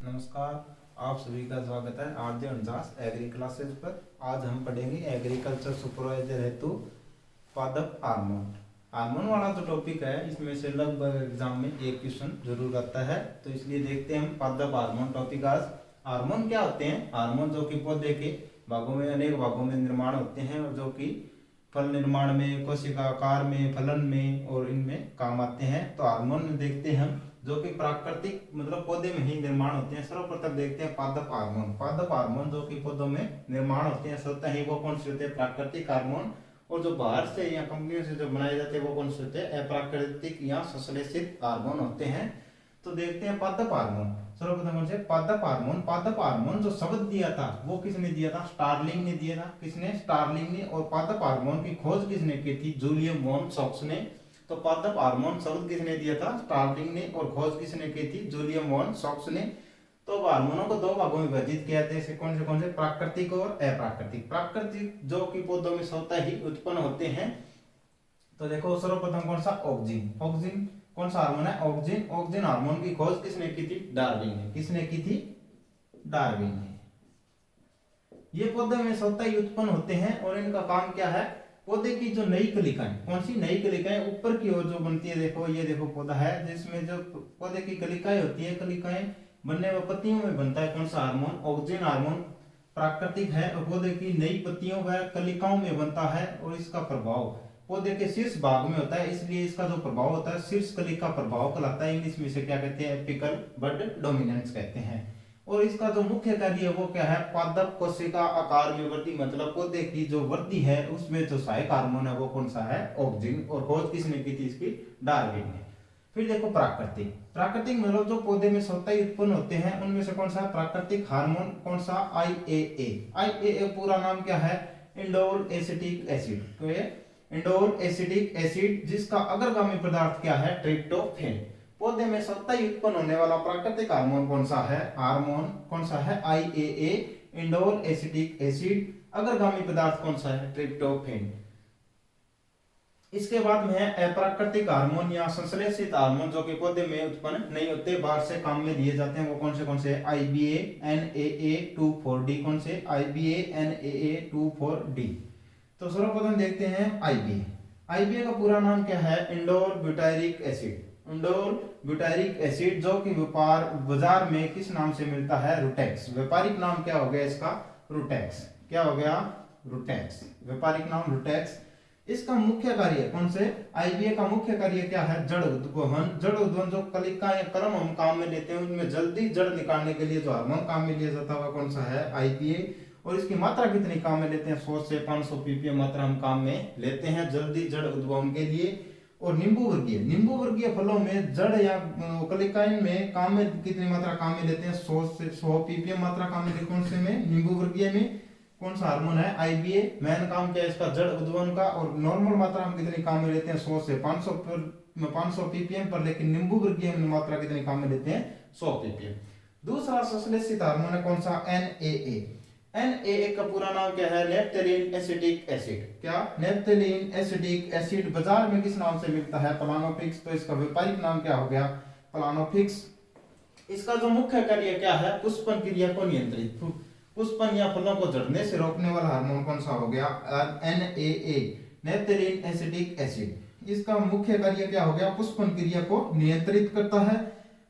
नमस्कार, आप सभी का स्वागत है आरजे 49 एग्री क्लासेस पर। आज हम पढ़ेंगे एग्रीकल्चर सुपरवाइजर हेतु पादप हार्मोन। हार्मोन वाला जो टॉपिक है इसमें से लगभग एग्जाम में एक क्वेश्चन जरूर आता है, तो इसलिए देखते हैं हम पादप हार्मोन टॉपिक आज। हार्मोन क्या होते हैं? हार्मोन जो कि पौधे के भागों में अनेक भागों में निर्माण होते हैं और जो कि फल निर्माण में, कोशिका आकार में, फलन में और इनमें काम आते हैं। तो हार्मोन में देखते हैं हम जो कि प्राकृतिक मतलब पौधे में ही निर्माण होते हैं। सर्वप्रथम देखते हैं पादप हार्मोन। पादप हार्मोन जो कि पौधों में निर्माण होते हैं स्वतः ही, वो कौन से होते हैं? प्राकृतिक हार्मोन। और जो बाहर से या कंपनियों से जो बनाए जाते हैं वो कौन से होते हैं? अप्राकृतिक या संश्लेषित हार्मोन होते हैं। तो देखते हैं पादप हार्मोन। सर्वप्रथम कौन से? पादप हार्मोन। पादप हार्मोन जो शब्द दिया था वो किसने दिया था? स्टार्लिंग ने दिया था। किसने? स्टार्लिंग ने। और पादप हार्मोन की खोज किसने की थी? जूलियम वॉन सॉक्स ने। तो पादप हार्मोन शब्द किसने दिया था? स्टार्लिंग ने। और खोज किसने की थी? जूलियम वॉन सॉक्स ने। तो हार्मोनों को दो भागों में विभाजित किया जाता है। कौन से? प्राकृतिक और अप्राकृतिक। प्राकृतिक जो कि पौधों में स्वतः ही उत्पन्न होते हैं। तो देखो सर्वप्रथम कौन सा? ऑक्सिन। ऑक्सिन कौन सा हार्मोन है? ऑक्सिन। ऑक्सिन हार्मोन की खोज किसने की थी? डार्विन ने। किसने की थी? डार्विन ने। ये पौधे में स्वतः ही उत्पन्न होते हैं और इनका काम क्या है? पौधे की जो नई कलिकाएं, कौन सी नई कलिकाएं ऊपर की ओर जो बनती है, देखो ये देखो पौधा है जिसमें जो पौधे की कलिकाएं होती है, कलिकाएं बनने व पत्तियों में बनता है कौन सा हार्मोन? ऑक्सिन हार्मोन प्राकृतिक है और पौधे की नई पत्तियों व कलिकाओं में बनता है। और इसका प्रभाव पौधे के शीर्ष भाग में होता है, इसलिए इसका जो प्रभाव होता है शीर्ष कलिका प्रभाव कहलाता है। इंग्लिश में से क्या कहते हैं? एपिकल बड डोमिनेंस कहते हैं। और इसका जो मुख्य कार्य है वो क्या है? पादप कोशिका आकार में वृद्धि, मतलब पौधे की जो वृद्धि है उसमें जो सहायक हार्मोन है वो कौन सा है? ऑक्सिन। और खोज किसने की थी इसकी? डार्विन ने। फिर देखो प्राकृतिक। प्राकृतिक मतलब जो पौधे में स्वतः ही उत्पन्न होते हैं उनमें से कौन सा प्राकृतिक हार्मोन? कौन सा? IAA। IAA पूरा नाम क्या है? Indole acetic acid. तो ये इंडोल एसिटिक एसिड जिसका अग्रगामी पदार्थ क्या है? ट्रिप्टोफैन। पौधे में स्वतः ही उत्पन्न होने वाला प्राकृतिक हार्मोन कौन सा है? हार्मोन कौन सा है? IAA indole acetic acid. अग्रगामी पदार्थ कौन सा है? ट्रिप्टोफैन। इसके बाद में है अप्राकृतिक हार्मोन या संश्लेषित हार्मोन जो कि पौधे में उत्पन्न नहीं होते, बाहर से काम में लिए जाते हैं। वो कौन से? IBA NAA24D। कौन से? IBA NAA24D। तो सर्वप्रथम देखते हैं IBA। IBA का पूरा नाम क्या है? Indole butyric acid. Indole butyric acid जो कि बाजार में किस नाम से मिलता है? रुटेक्स। व्यापारिक नाम क्या हो गया इसका? रुटेक्स। क्या हो गया? रुटेक्स। व्यापारिक नाम रुटेक्स। इसका मुख्य कार्य कौन से? IBA का मुख्य कार्य क्या है? जड़ उद्वहन। जड़ उद्वहन जो कलिका या कलम हम काम में लेते हैं उनमें जल्दी जड़ निकालने के लिए जो हार्मोन काम में लिया जाता है कौन सा है? IBA। और इसकी मात्रा कितनी काम में लेते हैं? 100 से 500 ppm मात्रा हम काम में लेते हैं जल्दी जड़ उद्वहन के लिए। और नींबू वर्गीय फलों में जड़ या कलिकाएं में काम में कितनी मात्रा काम में लेते हैं? 100 से 100 ppm मात्रा काम में लेते हैं। कौन से में? नींबू वर्गीय में। कौन सा हार्मोन है? IBA। मेन काम क्या है इसका? जड़ उद्वहन का। और नॉर्मल मात्रा हम कितनी काम में लेते हैं? 100 से 500 ppm पर। लेकिन नींबू वर्गीय में मात्रा कितनी काम में लेते हैं? 100 ppm। दूसरा संश्लेषित हार्मोन है कौन सा? NAA। NAA का पूरा नाम क्या है? Naphthalene acetic acid. क्या? नैप्थेलीन एसिटिक एसिड बाजार में किस नाम से मिलता है? प्लानोफिक्स। तो इसका व्यापारिक नाम क्या हो गया? प्लानोफिक्स। इसका जो मुख्य कार्य क्या है? पुष्पन क्रिया को नियंत्रित, पुष्पन या फलों को झड़ने से रोकने वाला हार्मोन कौन सा हो गया? NAA naphthalene acetic acid. इसका मुख्य कार्य क्या हो गया? पुष्पन क्रिया को नियंत्रित करता है।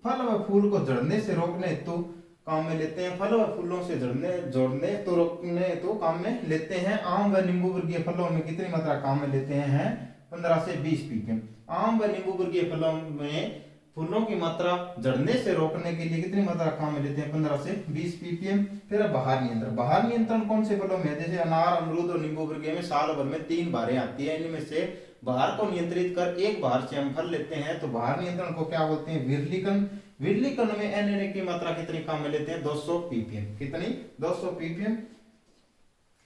फल व फूल को झड़ने से रोकने हेतु काम में लेते हैं। फल व फूलों से जोड़ने तो रोकने तो काम में लेते हैं। आम व नींबू वर्गीय फलों में कितनी मात्रा काम में लेते हैं? 15 से 20 ppm। आम व नींबू वर्गीय फलों में फूलों की मात्रा जड़ने से रोकने के लिए कितनी मात्रा काम में लेते हैं? 15 से 20 ppm। फिर बाहर नियंत्रण। बाहर नियंत्रण कौन से फलों में? जैसे अनार, अमरूद और नींबू वर्गीय में साल भर में 3 बारें आती है। इनमें से बाहर को नियंत्रित कर एक बाहर से हम फल लेते हैं तो बाहर नियंत्रण को क्या बोलते हैं? विरलीकरण। विरलीकरण में NAA की मात्रा कितनी काम में लेते हैं? 200 ppm। कितनी? 200 ppm।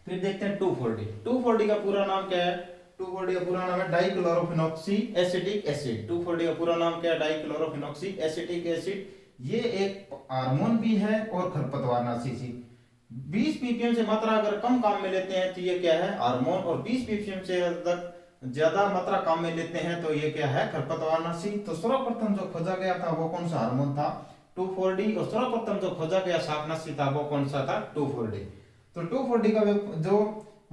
फिर देखते हैं 2,4-D। 2,4-D का पूरा नाम क्या है? 2,4-D का पूरा नाम है डाइक्लोरोफिनॉक्सी एसिटिक एसिड। 2,4-D का पूरा नाम क्या है? Dichlorophenoxy acetic acid. ये एक हार्मोन भी है और खरपतवारनाशी। 20 ppm से मात्रा अगर कम काम में लेते हैं तो ये क्या है? हार्मोन। और 20 ppm से ज्यादा मात्रा काम में लेते हैं तो ये क्या है? खरपतवारनाशी। तो सर्वप्रथम जो खोजा गया था वो कौन सा हार्मोन था? 2,4-D और सर्वप्रथम जो खोजा गया शाकनाशी था वो कौन सा था 2,4-D। तो 2,4-D का जो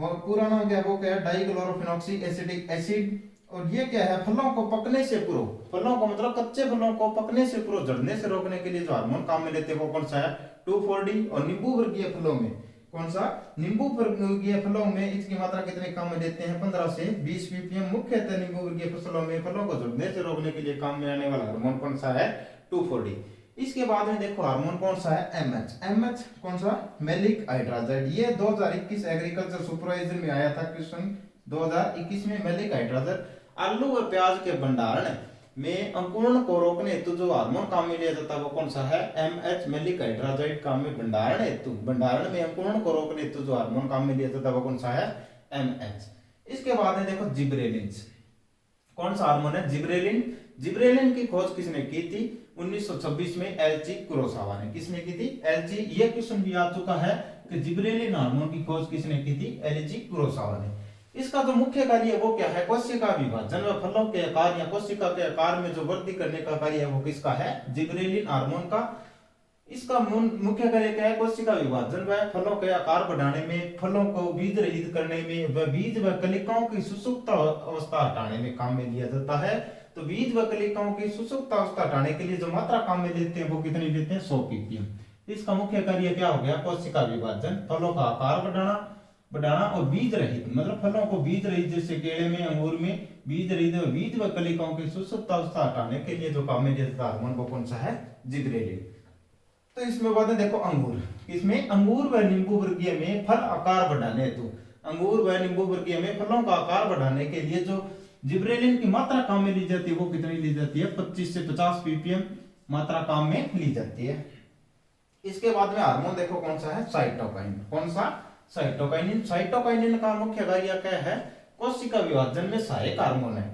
पूरा नाम क्या है वो क्या है डाइक्लोरोफिनॉक्सी एसिटिक एसिड। और ये क्या है फलों को पकने से पूर्व, फलों को मतलब कच्चे फलों को पकने से पूर्व झड़ने से रोकने के लिए जो हार्मोन काम में लेते हैं वो कौन सा है 2,4-D। और नींबू वर्गीय फलों में कौन सा नींबू वर्गीय फलों में इसकी मात्रा कितने काम में लेते हैं 15 से 20 ppm। मुख्यतः नींबू वर्गीय फसलों में फलों को झड़ने से रोकने के लिए काम में आने वाला हार्मोन कौन सा है 2,4-D। इसके बाद में देखो हार्मोन कौन सा है एमएच। एमएच कौन सा मैलिक हाइड्रोजाइड। ये 2021 एग्रीकल्चर सुपरवाइजर में आया था क्वेश्चन 2021 में। मैलिक हाइड्रोजाइड आलू और प्याज के भंडारण में अंकुरण को रोकने हेतु जो हार्मोन काम में लिया जाता है वो कौन सा है एमएच मैलिक हाइड्रोजाइड काम में भंडारण हेतु, भंडारण में अंकुरण को रोकने हेतु जो हार्मोन काम में लिया जाता है वो कौन सा है एमएच। इसके बाद में देखो जिब्रेलिन। कौन सा हार्मोन है जिब्रेलिन। जिब्रेलिन की खोज किसने की थी 1926 में एलजी कुरोसावा ने। किसने की थी एलजी। ये क्वेश्चन भी आ चुका है कि जिब्रेलिन हार्मोन की खोज किसने की थी एलजी कुरोसावा ने। इसका जो मुख्य कार्य है वो क्या है कोशिका विभाजन व फलों के आकार या कोशिका के आकार में जो वृद्धि करने का कार्य है वो किसका है जिब्रेलिन हार्मोन का। इसका मुख्य कार्य क्या है कोशिका विभाजन व फलों के आकार बढ़ाने में, फलों को बीज रहित करने में व बीज व कलिकाओं की सुसुप्त अवस्था हटाने में काम में लिया जाता है। तो बीज व कलिकाओं की सुसुप्त अवस्था हटाने के लिए जो मात्रा काम में लेते हैं वो कितनी लेते हैं 100 ppm। इसका मुख्य कार्य क्या हो गया कोशिका विभाजन, फलों का आकार बढ़ाना और बीज रहित मतलब फलों को बीज रहित जैसे केले में अंगूर में बीज रहित और बीज व कलिकाओं की सुसुप्त अवस्था हटाने के लिए जो काम में लिया जाता है हार्मोन वो कौन सा है जिब्रेलिन। तो इसमें बात है देखो अंगूर। इसमें अंगूर व नींबू वर्गीय में फल आकार बढ़ाने हेतु, अंगूर व नींबू वर्गीय में फलों का आकार बढ़ाने के लिए जो जिब्रेलिन की मात्रा काम में ली जाती है वो कितनी ली जाती है 25 से 50 ppm मात्रा काम में ली जाती है। इसके बाद में हार्मोन देखो कौन सा है साइटोकाइन। कौन सा साइटोकाइनिन। साइटोकाइनिन का मुख्य कार्य क्या है कोशिका विभाजन में सहायक हार्मोन है।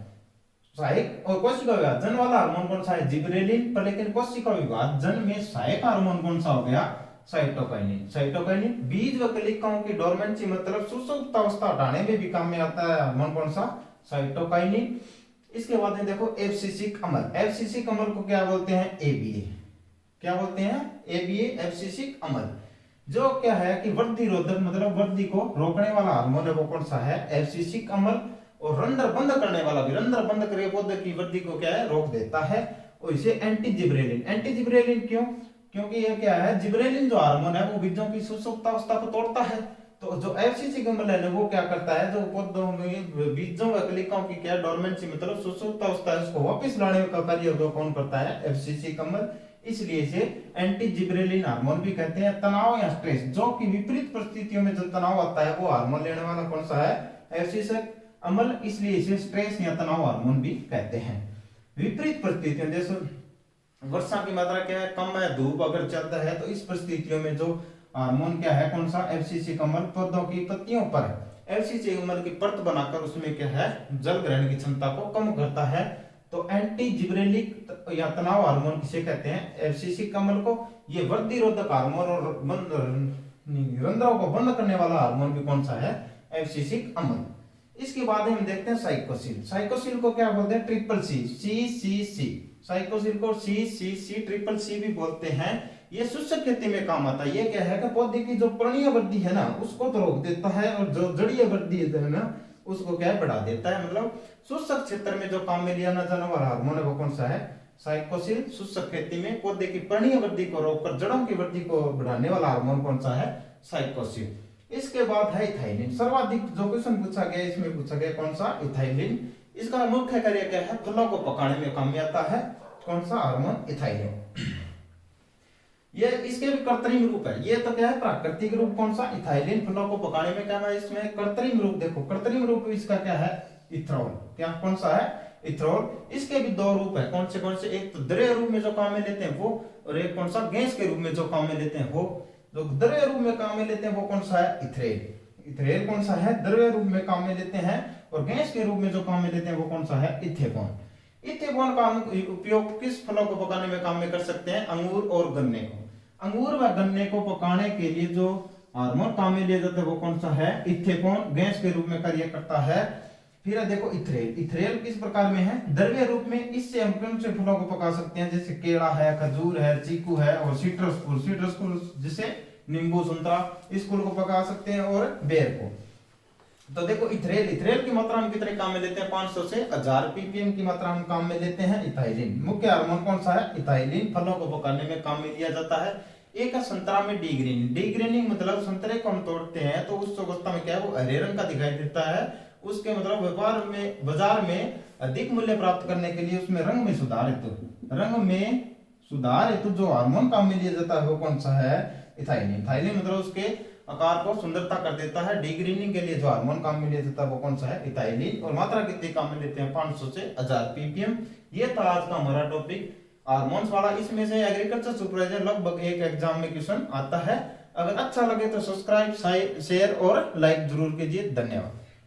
सहायक और कोशिका विभाजन वाला हार्मोन कौन सा है जिब्रेलिन, पर लेकिन कोशिका विभाजन में सहायक हार्मोन कौन सा हो गया साइटोकाइनिन। साइटोकाइनिन बीज व कलिकाओं की डोरमेंसी मतलब सुसुप्त अवस्था हटाने में भी काम में आता है हार्मोन कौन सा साइटोकाइनिन। इसके बाद में देखो एब्सिसिक अम्ल। एब्सिसिक अम्ल को क्या बोलते हैं एबीए। क्या बोलते हैं एबीए एब्सिसिक अम्ल। जो क्या है कि वृद्धि रोधक मतलब वृद्धि को रोकने वाला हार्मोन है वो कौन सा है एब्सिसिक अम्ल। और रंध्र बंद करने वाला भी, रंध्र बंद करके पौधे की वृद्धि को क्या है रोक देता है। और इसे एंटी जिब्रेलिन। एंटी जिब्रेलिन क्यों क्योंकि ये क्या है जिब्रेलिन जो हार्मोन है वो बीजों की सुसुप्त अवस्था को तोड़ता है। तो जो एब्सिसिक अम्ल है वो क्या करता है जो पौधों में बीजों व कलिकाओं की क्या डोरमेंसी मतलब सुसुप्त अवस्था है उसको वापस लाने का कार्य जो कौन करता है एब्सिसिक अम्ल। इसलिए इसे एंटी जिब्रेलिन हार्मोन भी कहते हैं। तनाव या स्ट्रेस जो कि विपरीत परिस्थितियों में जो तनाव आता है वो हार्मोन लेने वाला कौन सा है एब्सिसिक अम्ल, इसलिए इसे स्ट्रेस या तनाव हार्मोन भी कहते हैं। विपरीत परिस्थितियों जैसे वर्षा की मात्रा क्या है कम है, धूप अगर चलता है तो इस परिस्थितियों में जो हार्मोन क्या है कौन सा एब्सिसिक अम्ल पौधों की पत्तियों पर एब्सिसिक अम्ल की परत बनाकर उसमें क्या है जल ग्रहण की क्षमता को कम करता है। तो एंटी जिब्रेलिक या तनाव हार्मोन किसे कहते हैं एब्सिसिक अम्ल को। ये वृद्धि रोधक हार्मोन और रंध्रों को बंद करने वाला हार्मोन भी कौन सा है एब्सिसिक अम्ल। इसके बाद हम देखते हैं साइकोसिल। साइकोसिल को क्या बोलते हैं ट्रिपल सी सी सी सी। साइकोसिल को सी सी सी ट्रिपल सी भी बोलते हैं। ये शुष्क खेती में काम आता है। ये क्या है कि पौधे की जो पर्णीय वृद्धि है ना उसको तो रोक देता है और जो जड़ीय वृद्धि है ना उसको क्या बढ़ा देता है। मतलब शुष्क क्षेत्र में जो काम में लिया जाने वाला हार्मोन है वो कौन सा है साइकोसिल। शुष्क खेती में पौधे की पर्णीय वृद्धि को रोककर जड़ों की वृद्धि को बढ़ाने वाला हार्मोन कौन सा है साइकोसिल। इसके बाद है इथाइलिन। सर्वाधिक जो क्वेश्चन पूछा गया इसमें पूछा गया कौन सा इथाइलिन। इसका मुख्य कार्य क्या है फलों को पकाने में काम में आता है कौन सा हार्मोन इथाइलिन। ये इसके भी कृत्रिम रूप है। ये तो क्या है प्राकृतिक रूप कौन सा इथाइलिन फलों को पकाने में काम है। इसमें कृत्रिम रूप देखो कृत्रिम रूप इसका क्या है इथ्रॉल। क्या कौन सा है इथ्रॉल। इसके भी दो रूप है कौन से एक तो द्रव्य रूप में जो काम में लेते हैं वो और एक कौन सा गैस के रूप में जो काम में लेते हैं वो। जो द्रव्य रूप में काम में लेते हैं वो कौन सा है इथेनॉल। इथेनॉल कौन सा है द्रव्य रूप में काम में लेते हैं और गैस के रूप में जो काम में लेते हैं वो कौन सा है इथेनॉल। इथेनॉल का उपयोग किस फलों को पकाने में काम में कर सकते हैं अंगूर और गन्ने को। अंगूर व गन्ने को पकाने के लिए जो हार्मोन काम में लिया जाता है वो कौन सा है इथेनॉल। गैस के रूप में कार्य करता है फिर देखो इथरेल, इथरेल किस प्रकार में है, द्रव्य रूप में। इससे हम कौन से फलों को पका सकते हैं, जैसे केला है, खजूर है, चीकू है, और सिट्रस फूल, सिट्रस फूल जैसे नींबू, संतरा, इस फूल को पका सकते हैं, और बेर को। तो देखो इथरेल, इथरेल की मात्रा हम कितने काम में लेते हैं, 500 से 1000 ppm की मात्रा हम काम में लेते हैं। इथाइलिन, मुख्य हार्मोन कौन सा है, इथाइलिन, फलों को पकाने में काम में लिया जाता है। एक है संतरा में डी ग्रीनिंग, डी ग्रीनिंग मतलब संतरे को हम तोड़ते हैं तो उस अवस्था में क्या है, वो हरे रंग का दिखाई देता है। उसके मतलब व्यापार में, बाजार में अधिक मूल्य प्राप्त करने के लिए उसमें रंग में सुधार हेतु, रंग में सुधार हेतु जो हार्मोन काम में लिया जाता है वो कौन सा है, इथाइलिन। इथाइलिन मतलब उसके आकार को सुंदरता कर देता है। डी ग्रीनिंग के लिए जो हार्मोन काम में लिया जाता है वो कौन सा है, इथाइलिन। और मात्रा कितनी काम में लेते हैं, 500 से 1000 ppm। ये था आज का हमारा टॉपिक हार्मोन्स वाला। इसमें से एग्रीकल्चर सुपरवाइजर लगभग एक एग्जाम में क्वेश्चन आता है। अगर अच्छा लगे तो सब्सक्राइब, शेयर और लाइक जरूर कीजिए। धन्यवाद।